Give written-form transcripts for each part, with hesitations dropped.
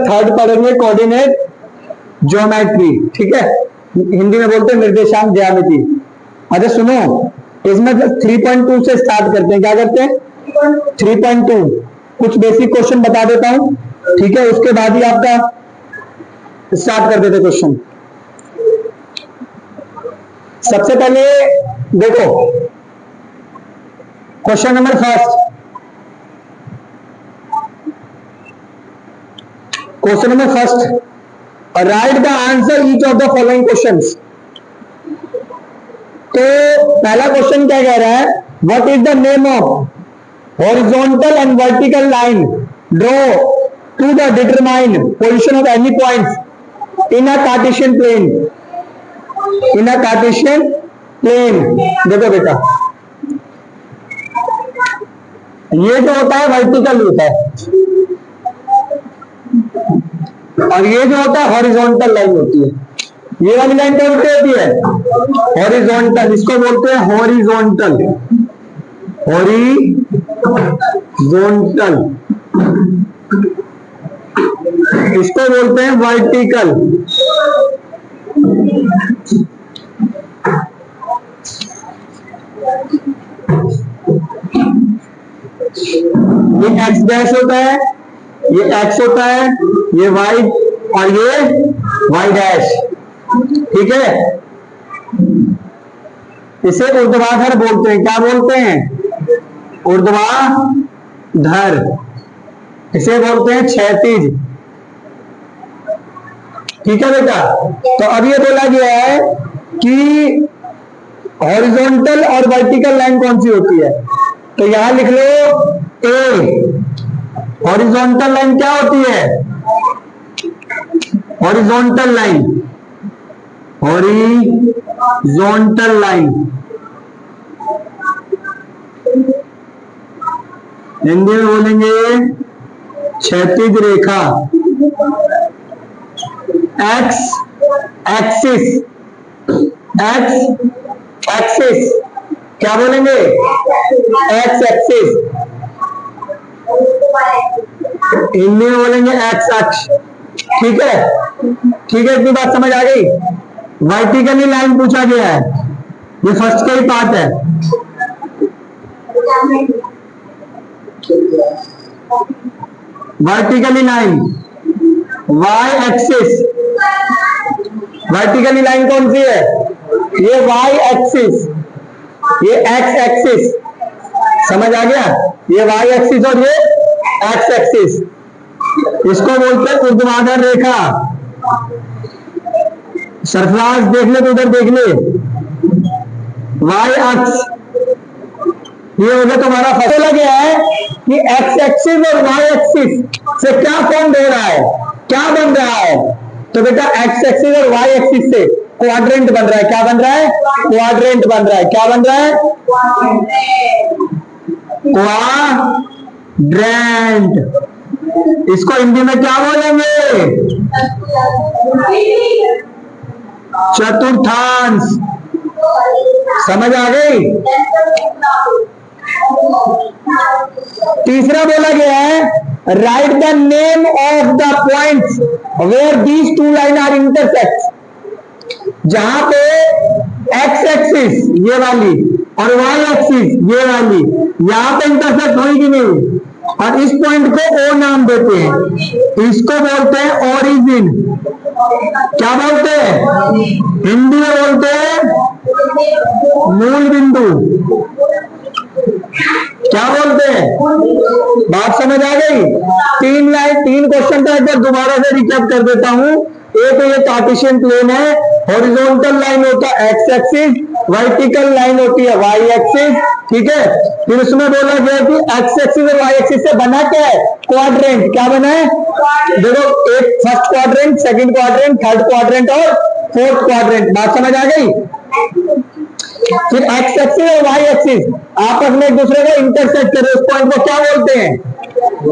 Third पढ़ेंगे coordinate geometry, ठीक है, हिंदी में बोलते हैं निर्देशांक ज्यामिति। अच्छा सुनो, इसमें 3.2 से स्टार्ट करते हैं। क्या करते हैं? 3.2 कुछ बेसिक क्वेश्चन बता देता हूं, ठीक है, उसके बाद ही आपका स्टार्ट कर देते क्वेश्चन। सबसे पहले देखो question number first, question number first, write the answer each of the following questions. तो पहला क्वेश्चन क्या कह रहा है? What is the name of horizontal and vertical line draw to the determine position of any points in a Cartesian plane, in a Cartesian plane. देखो बेटा, ये जो होता है वर्टिकल होता है और ये जो होता है हॉरिजॉन्टल लाइन होती है। ये वाली लाइन क्या होती है? हॉरिजॉन्टल, इसको बोलते हैं हॉरिजॉन्टल, हॉरिजॉन्टल, इसको बोलते हैं वर्टिकल। ये एक्स डैश होता है, ये एक्स होता है, ये वाई और ये वाई डैश, ठीक है। इसे ऊर्ध्वाधर बोलते हैं। क्या बोलते हैं? ऊर्ध्वाधर। इसे बोलते हैं क्षैतिज, ठीक है बेटा। तो अब ये बोला गया है कि हॉरिजॉन्टल और वर्टिकल लाइन कौन सी होती है, तो यहां लिख लो ए। हॉरिजॉन्टल लाइन क्या होती है? Horizontal line, horizontal line Hindi में बोलेंगे क्षैतिज रेखा। एक्स एक्सिस, एक्स एक्सिस क्या बोलेंगे? एक्स एक्सिस, हिंदी में बोलेंगे एक्स अक्ष, ठीक है। ठीक है, इतनी बात समझ आ गई। वर्टिकली लाइन पूछा गया है, ये फर्स्ट का ही पार्ट है। Vertically line Y axis, vertically line कौन सी है? ये वाई एक्सिस, ये एक्स एक्सिस, समझ आ गया? ये वाई एक्सिस और ये एक्स एक्सिस, इसको बोलते हैं ऊर्ध्वाधर रेखा। सरफराज देख ले तो उधर देख ले, वाई अक्ष ये हो गया तुम्हारा। बोला गया है कि एक्स एक्सिस और वाई एक्सिस से क्या फॉर्म दे रहा है, क्या बन रहा है? तो बेटा एक्स एक्सिस और वाई एक्सिस से क्वाड्रेंट बन रहा है। क्या बन रहा है? क्वाड्रेंट बन रहा है। क्या बन रहा है? क्वाड्रेंट। इसको हिंदी में क्या बोलेंगे? चतुर्थांश। समझ आ गई? तीसरा बोला गया है write the name of the points where these two line are intersect. जहां पे एक्स एक्सिस ये वाली और वाई एक्सिस ये वाली यहां पे इंटरसेक्ट होगी नहीं, और इस पॉइंट को ओ नाम देते हैं। इसको बोलते हैं ओरिजिन। क्या बोलते हैं? हिंदी में बोलते हैं मूल बिंदु। क्या बोलते हैं? बात समझ आ गई? तीन क्वेश्चन का एक बार दोबारा से रिकैप कर देता हूं। एक तो ये कार्टेशियन प्लेन है, हॉरिजॉन्टल लाइन होता है एक्स एक्सिस, वर्टिकल लाइन होती है वाई एक्सिस, ठीक है। फिर उसमें बोला गया कि एक्स एक्सिस और वाई एक्सिस से बना क्या है? क्वाड्रेंट। क्या बना है? देखो, एक first quadrant, second quadrant, third quadrant और फोर्थ क्वाड्रेंट। बात समझ आ गई? फिर एक्स एक्सिस और वाई एक्सिस आपस में एक दूसरे को इंटरसेक्ट करे, उस पॉइंट को क्या बोलते हैं?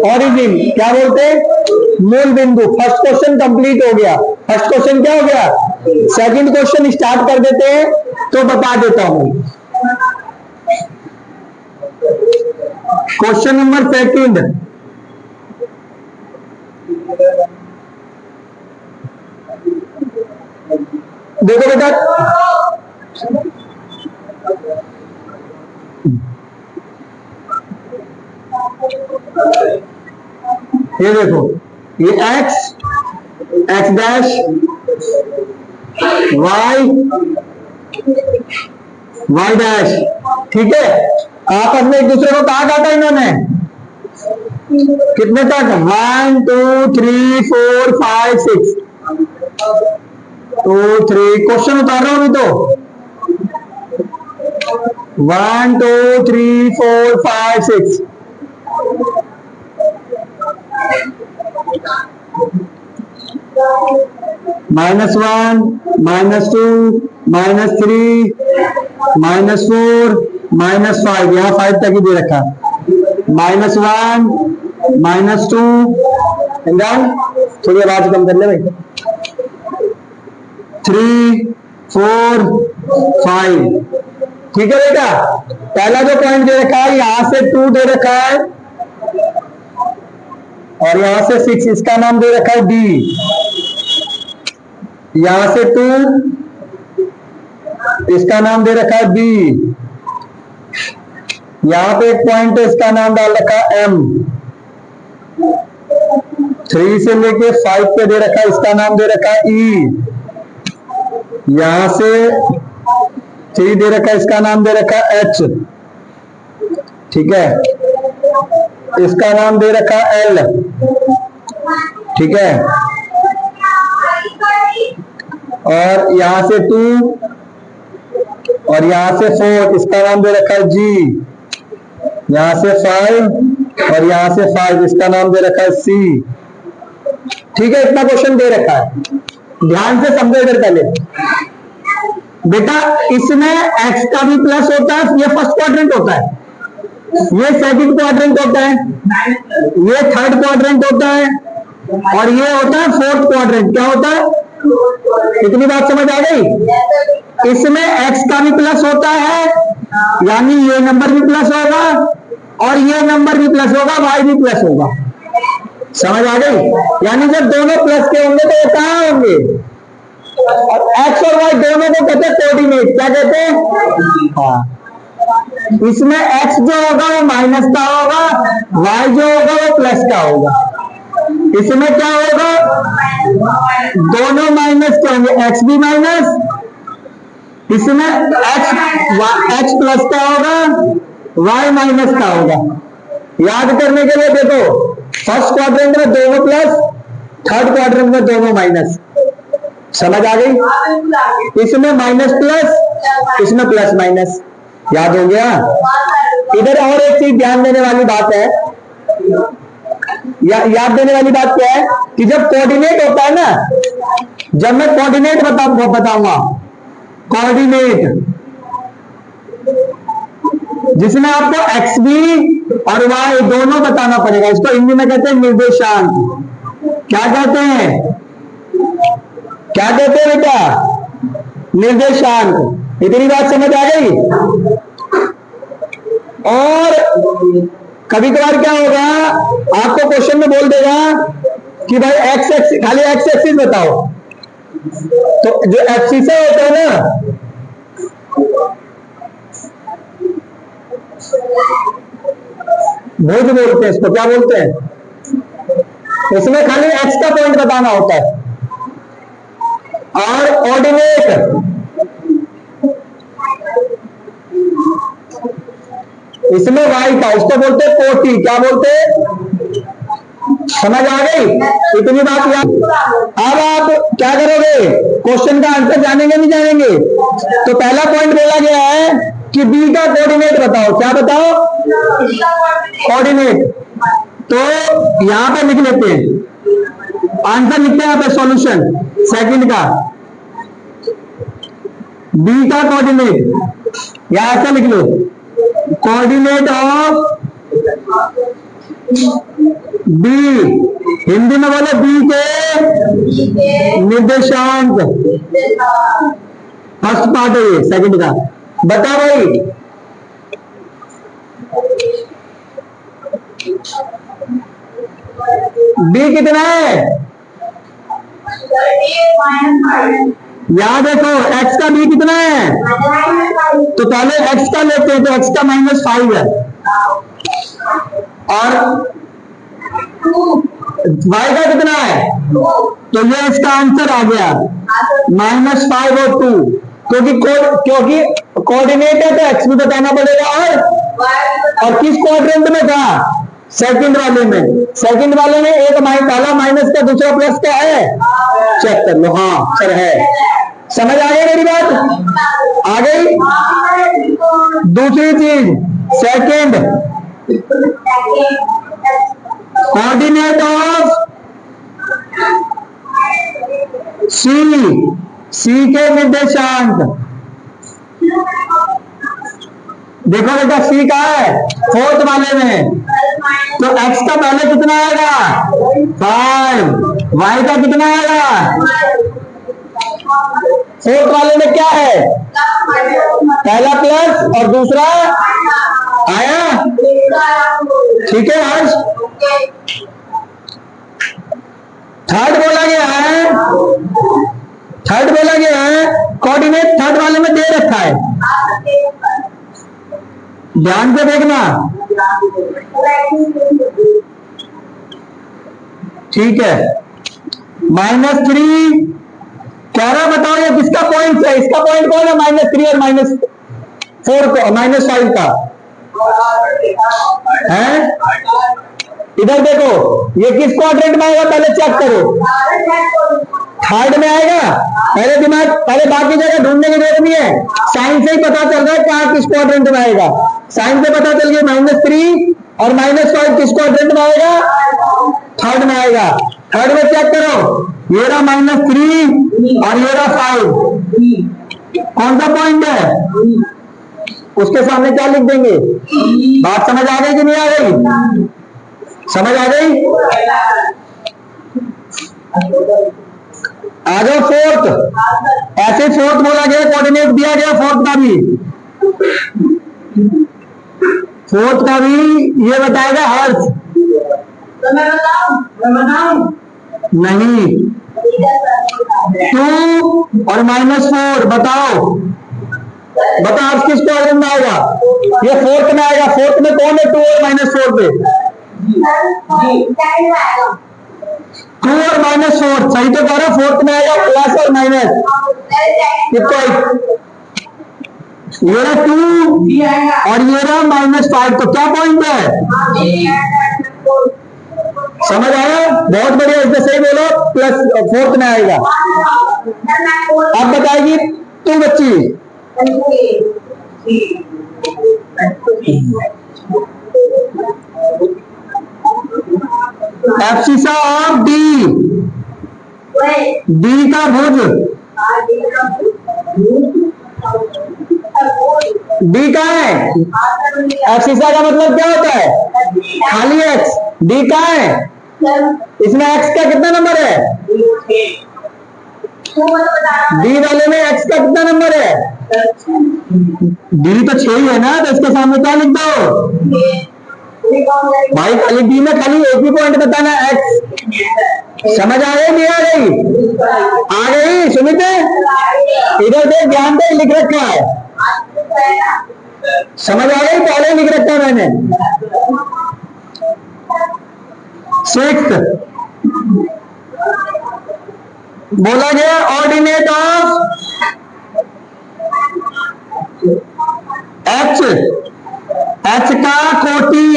ओरिजिन। क्या बोलते हैं? मूल बिंदु। फर्स्ट क्वेश्चन कंप्लीट हो गया। फर्स्ट क्वेश्चन क्या हो गया? सेकंड क्वेश्चन स्टार्ट कर देते हैं, तो बता देता हूं। क्वेश्चन नंबर सेकंड, देखो बेटा, ये देखो, ये x डैश y डैश, ठीक है। आपस में एक दूसरे को कहा काटा इन्होंने, कितने तक, 1 2 3 4 5 6, 2 3, क्वेश्चन उतार रहा हूं तो 1 2 3 4 5 6, -1 -2 -3 -4 -5, यहाँ 5 तक ही दे रखा, -1 -2, थोड़ी आवाज कम कर ले भाई, 3 4 5, ठीक है बेटा। पहला जो पॉइंट दे रखा है, यहां से 2 दे रखा है और यहां से 6, इसका नाम दे रखा है डी। यहां से 2, इसका नाम दे रखा है बी। यहां पे एक पॉइंट है, इसका नाम डाल रखा है एम। 3 से लेके 5 पे दे रखा है, इसका नाम दे रखा है ई। यहां से 3 दे रखा है, इसका नाम दे रखा है एच, ठीक है। इसका नाम दे रखा है एल, ठीक है। और यहां से 2 और यहां से 4, इसका नाम दे रखा है जी। यहां से 5 और यहां से 5, इसका नाम दे रखा है सी, ठीक है। इतना क्वेश्चन दे रखा है, ध्यान से समझो इधर पहले बेटा। इसमें x का भी प्लस होता है, ये फर्स्ट क्वाड्रेंट होता है, ये सेकंड क्वाड्रेंट होता है, ये थर्ड क्वाड्रेंट होता है और ये होता है फोर्थ क्वाड्रेंट। क्या होता है, इतनी बात समझ आ गई। इसमें x का भी प्लस होता है, यानी ये नंबर भी प्लस होगा और ये नंबर भी प्लस होगा, y भी प्लस होगा, समझ आ गई। यानी जब दोनों प्लस के होंगे तो वो कहां होंगे, और x और y दोनों को कहते हैं कोऑर्डिनेट। क्या कहते हैं, हाँ। इसमें x जो होगा वो माइनस का होगा, y जो होगा वो प्लस का होगा। इसमें क्या होगा, दोनों माइनस के होंगे, x भी माइनस, इसमें x प्लस का होगा, y माइनस का होगा। याद करने के लिए देखो, फर्स्ट क्वाड्रेंट में दोनों प्लस, थर्ड क्वाड्रेंट में दोनों माइनस, समझ आ गई। इसमें माइनस प्लस, इसमें प्लस माइनस, याद हो गया। इधर और एक चीज ध्यान देने वाली बात है, याद देने वाली बात क्या है कि जब कोऑर्डिनेट होता है ना, जब मैं कोऑर्डिनेट बताऊंगा, कोऑर्डिनेट जिसमें आपको एक्स भी और वाई दोनों बताना पड़ेगा, इसको हिंदी में कहते हैं निर्देशांक। क्या कहते हैं, क्या कहते हैं बेटा, निर्देशांक। इतनी बात समझ आ गई। और कभी कभार क्या होगा, आपको क्वेश्चन में बोल देगा कि भाई एक्स एक्सिस, खाली एक्स एक्सिस बताओ, तो जो एक्सिस होता है ना, भुज बोलते हैं इसको, क्या बोलते हैं, उसमें खाली एक्स का पॉइंट बताना होता है। और ऑर्डिनेट, इसमें वाई का, उसको बोलते हैं कोटि। क्या बोलते हैं, समझ आ गई। इतनी बात याद। अब आप क्या करोगे, क्वेश्चन का आंसर जानेंगे नहीं जानेंगे। तो पहला पॉइंट बोला गया है कि बी का कोऑर्डिनेट बताओ। क्या बताओ, कोऑर्डिनेट। तो यहां पे लिख लेते हैं, आंसर लिखते हैं यहां पे, सॉल्यूशन सेकंड का, बी का कोऑर्डिनेट, या ऐसा लिख लो, कोऑर्डिनेट ऑफ बी, हिंदी में बोलो बी के निर्देशांक, फर्स्ट पार्ट है ये, सेकंड का। बता भाई, बी कितना है, यहाँ देखो x का b कितना है, तो पहले x का लेते हैं, तो x का -5 है, और y का कितना है, तो ये इसका आंसर आ गया -5 और 2, क्योंकि कोऑर्डिनेट है तो x भी बताना पड़ेगा, और किस क्वाड्रेंट में था, सेकंड वाले में। सेकंड वाले में एक पहला माइनस का दूसरा प्लस का है, चेक कर लो। हाँ सर है, समझ आ गई मेरी बात, आ गई। दूसरी चीज, सेकंड कोऑर्डिनेट ऑफ सी के निर्देशांक, देखो बेटा सी का है फोर्थ वाले में, तो x का पहले कितना आएगा 5, y का कितना आएगा, फोर्थ वाले में क्या है, पहला प्लस और दूसरा आया, ठीक है हर्ष। थर्ड बोला गया है, कोऑर्डिनेट थर्ड वाले में दे रखा है, ध्यान से देखना, ठीक है। -3 कह रहा, बताओ ये किसका पॉइंट है, इसका पॉइंट कौन है, -3 और -4 को, -5 का है। इधर देखो ये किस क्वाड्रेंट में आएगा, पहले चेक करो, थर्ड में आएगा, पहले बाकी जगह ढूंढने की जरूरत नहीं है, साइन से ही पता चल रहा है क्या किस क्वाड्रेंट में आएगा, साइन से पता चल गया -3 और -5 किस क्वाड्रेंट में आएगा, थर्ड में आएगा। थर्ड में चेक करो, ये रहा -3 और ये रहा 5, कौन सा पॉइंट है, उसके सामने क्या लिख देंगे, बात समझ आ गई कि नहीं आ गई, समझ आ गई। आ जाओ फोर्थ, ऐसे फोर्थ बोला गया, कोऑर्डिनेट दिया गया फोर्थ का भी ये बताएगा हर्ष, तो मैं बताऊं नहीं, 2 और -4 बताओ हर्ष किस क्वाड्रेंट में आएगा, ये फोर्थ में आएगा, फोर्थ में कौन है 2 और -4 पे, 2 और -4 सही तो कह रहा, फोर्थ में आएगा प्लस और माइनस, कितना, ये रहा 2 और ये रहा -5, तो क्या पॉइंट है, समझ आया, बहुत बढ़िया, इसमें सही बोलो, प्लस फोर्थ में आएगा। अब बताएगी तू बच्ची, एब्सिसा ऑफ डी का भुज, डी का है, एब्सिसा का मतलब क्या होता है, खाली एक्स, डी का है, इसमें एक्स का कितना नंबर है, डी वाले में एक्स का कितना नंबर है, डी तो 6 ही है ना, तो इसके सामने क्या लिख दो भाई, खाली डी में खाली एक ही पॉइंट बताना है, एक्स, समझ आ गई नहीं आ गई, आ गई सुमित, इधर देख ध्यान से लिख रखा है, समझ आ गई, पहले लिख रखा है मैंने। 6 बोला गया ऑर्डिनेट ऑफ एच, एच का कोटि,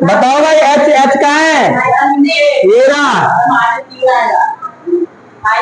बताओ भाई एच का है, ये रहा,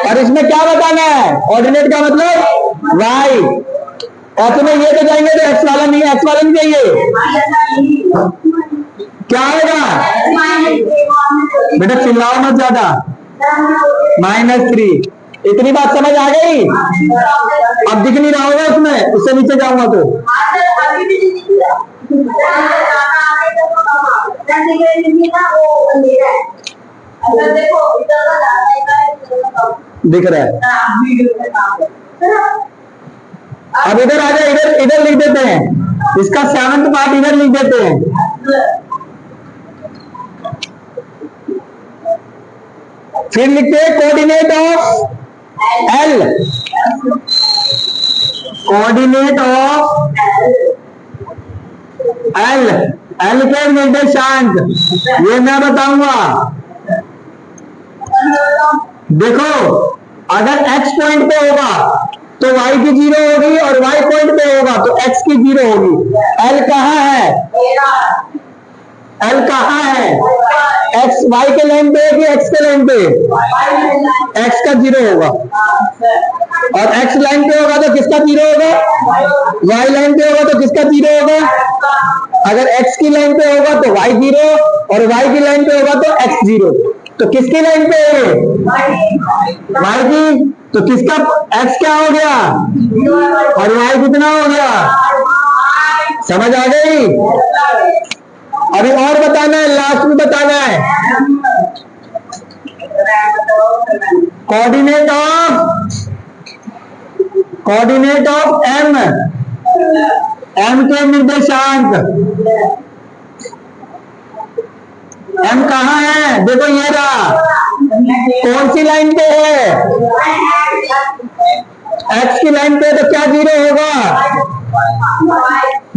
और इसमें क्या बताना है, ऑर्डिनेट का मतलब वाई, एच में ये तो जाएंगे तो एक्स वाला नहीं, एक्स वाला नहीं चाहिए, क्या आएगा बेटा, चिल्लाओ मत ज्यादा, -3, इतनी बात समझ आ गई, अब दिख नहीं रहा होगा उसमें, उससे नीचे जाऊंगा तो दिख रहा है। अब इधर आ जाए, इधर लिख देते हैं, इसका 7th पार्ट इधर लिख देते हैं, फिर लिखते हैं coordinate of L, coordinate of L, L के निर्देशांक ये मैं बताऊंगा। देखो अगर x पॉइंट पे होगा तो y की 0 होगी और y पॉइंट पे होगा तो x की 0 होगी। l कहाँ है, l कहाँ है, x y के लाइन पे है कि x के लाइन पे, x का 0 होगा और x लाइन पे होगा तो किसका 0 होगा, y लाइन पे होगा तो किसका 0 होगा। अगर x की लाइन पे होगा तो y 0 और y की लाइन पे होगा तो x 0। तो किसकी लाइन पे है, y की, तो किसका x क्या हो गया और y कितना हो गया, समझ आ गई। अभी और बताना है, लास्ट में बताना है कोऑर्डिनेट ऑफ m, m के निर्देशांक, m कहाँ है, देखो ये रहा, कौन सी लाइन पे है, x की लाइन पे तो क्या 0 होगा,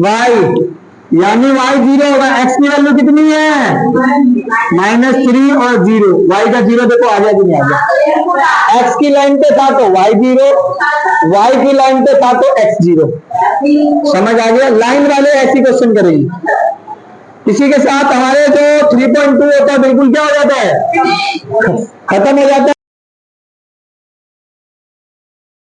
y, यानी y 0 होगा। x की वैल्यू कितनी है -3 और 0, y का 0 देखो आ गया कि नहीं आ गया। x की लाइन पे था तो y 0, y की लाइन पे था तो x 0, समझ आ गया। लाइन वाले ऐसी क्वेश्चन करेंगे। इसी के साथ हमारे जो 3.2 होता है बिल्कुल क्या हो जाता है, खत्म हो जाता है।